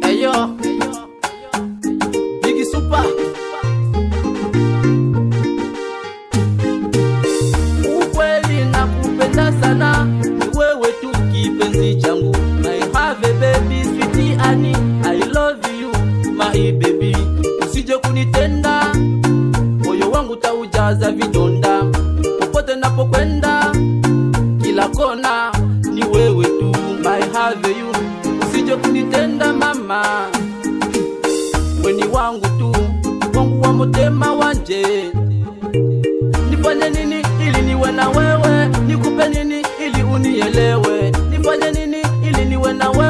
Eyo Biggie Super. Ukweli nakupenda sana, ni wewe tu kipenzi changu. I have a baby sweetie Annie, I love you my baby. Usije kunitenda, moyo wangu taujaza vidonda. Popote napokwenda, kila kona ni wewe tu. I have you, usije kunitenda mama. Weni wangu tu, wangu wa motema wanje. Nifanye nini ili niwe na wewe? Nikupe nini ili unielewe? Nifanye nini ili niwe na wewe?